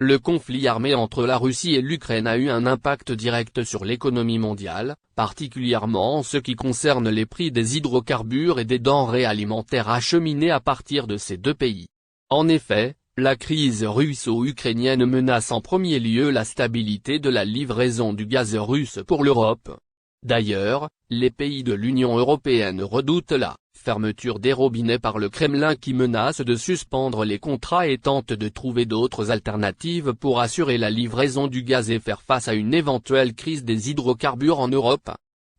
Le conflit armé entre la Russie et l'Ukraine a eu un impact direct sur l'économie mondiale, particulièrement en ce qui concerne les prix des hydrocarbures et des denrées alimentaires acheminées à partir de ces deux pays. En effet, la crise russo-ukrainienne menace en premier lieu la stabilité de la livraison du gaz russe pour l'Europe. D'ailleurs, les pays de l'Union européenne redoutent la fermeture des robinets par le Kremlin qui menace de suspendre les contrats et tente de trouver d'autres alternatives pour assurer la livraison du gaz et faire face à une éventuelle crise des hydrocarbures en Europe.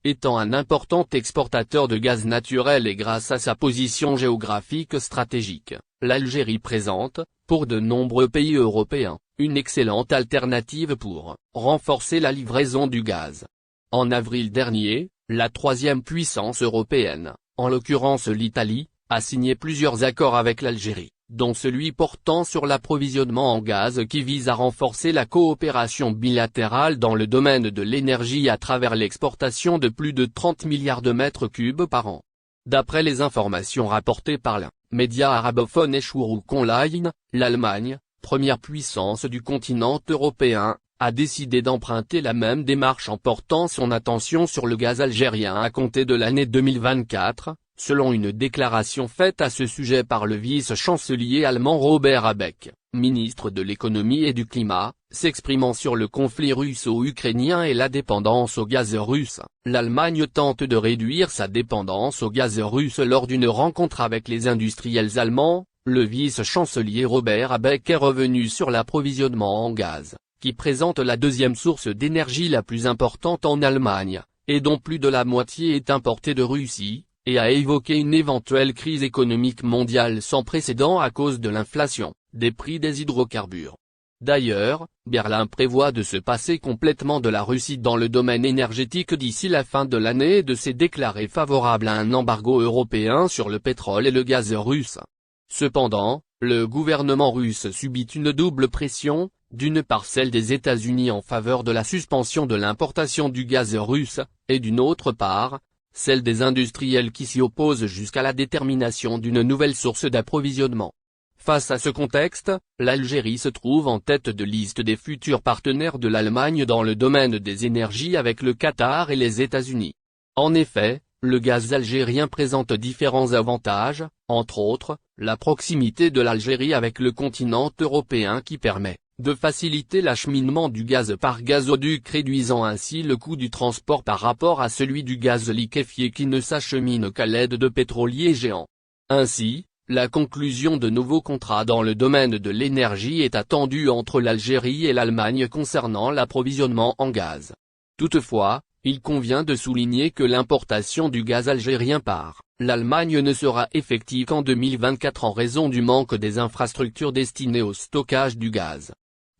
Étant un important exportateur de gaz naturel et grâce à sa position géographique stratégique, l'Algérie présente, pour de nombreux pays européens, une excellente alternative pour renforcer la livraison du gaz. En avril dernier, la troisième puissance européenne, en l'occurrence l'Italie, a signé plusieurs accords avec l'Algérie, dont celui portant sur l'approvisionnement en gaz qui vise à renforcer la coopération bilatérale dans le domaine de l'énergie à travers l'exportation de plus de 30 milliards de mètres cubes par an. D'après les informations rapportées par le média arabophone Echourou Online, l'Allemagne, première puissance du continent européen, a décidé d'emprunter la même démarche en portant son attention sur le gaz algérien à compter de l'année 2024, selon une déclaration faite à ce sujet par le vice-chancelier allemand Robert Habeck, ministre de l'économie et du climat, s'exprimant sur le conflit russo-ukrainien et la dépendance au gaz russe. L'Allemagne tente de réduire sa dépendance au gaz russe lors d'une rencontre avec les industriels allemands. Le vice-chancelier Robert Habeck est revenu sur l'approvisionnement en gaz, qui présente la deuxième source d'énergie la plus importante en Allemagne, et dont plus de la moitié est importée de Russie, et a évoqué une éventuelle crise économique mondiale sans précédent à cause de l'inflation des prix des hydrocarbures. D'ailleurs, Berlin prévoit de se passer complètement de la Russie dans le domaine énergétique d'ici la fin de l'année et de se déclarer favorable à un embargo européen sur le pétrole et le gaz russe. Cependant, le gouvernement russe subit une double pression, d'une part celle des États-Unis en faveur de la suspension de l'importation du gaz russe, et d'une autre part, celle des industriels qui s'y opposent jusqu'à la détermination d'une nouvelle source d'approvisionnement. Face à ce contexte, l'Algérie se trouve en tête de liste des futurs partenaires de l'Allemagne dans le domaine des énergies avec le Qatar et les États-Unis. En effet, le gaz algérien présente différents avantages, entre autres, la proximité de l'Algérie avec le continent européen qui permet de faciliter l'acheminement du gaz par gazoduc réduisant ainsi le coût du transport par rapport à celui du gaz liquéfié qui ne s'achemine qu'à l'aide de pétroliers géants. Ainsi, la conclusion de nouveaux contrats dans le domaine de l'énergie est attendue entre l'Algérie et l'Allemagne concernant l'approvisionnement en gaz. Toutefois, il convient de souligner que l'importation du gaz algérien par l'Allemagne ne sera effective qu'en 2024 en raison du manque des infrastructures destinées au stockage du gaz.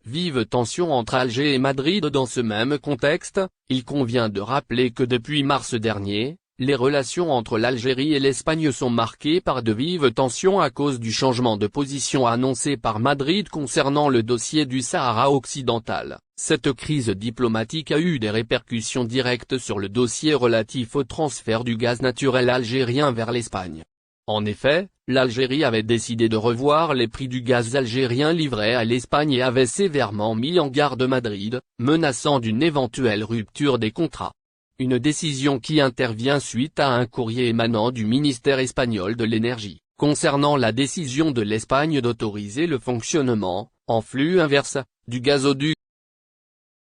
Vive tension entre Alger et Madrid. Dans ce même contexte, il convient de rappeler que depuis mars dernier, les relations entre l'Algérie et l'Espagne sont marquées par de vives tensions à cause du changement de position annoncé par Madrid concernant le dossier du Sahara occidental. Cette crise diplomatique a eu des répercussions directes sur le dossier relatif au transfert du gaz naturel algérien vers l'Espagne. En effet, l'Algérie avait décidé de revoir les prix du gaz algérien livré à l'Espagne et avait sévèrement mis en garde Madrid, menaçant d'une éventuelle rupture des contrats. Une décision qui intervient suite à un courrier émanant du ministère espagnol de l'énergie, concernant la décision de l'Espagne d'autoriser le fonctionnement, en flux inverse, du gazoduc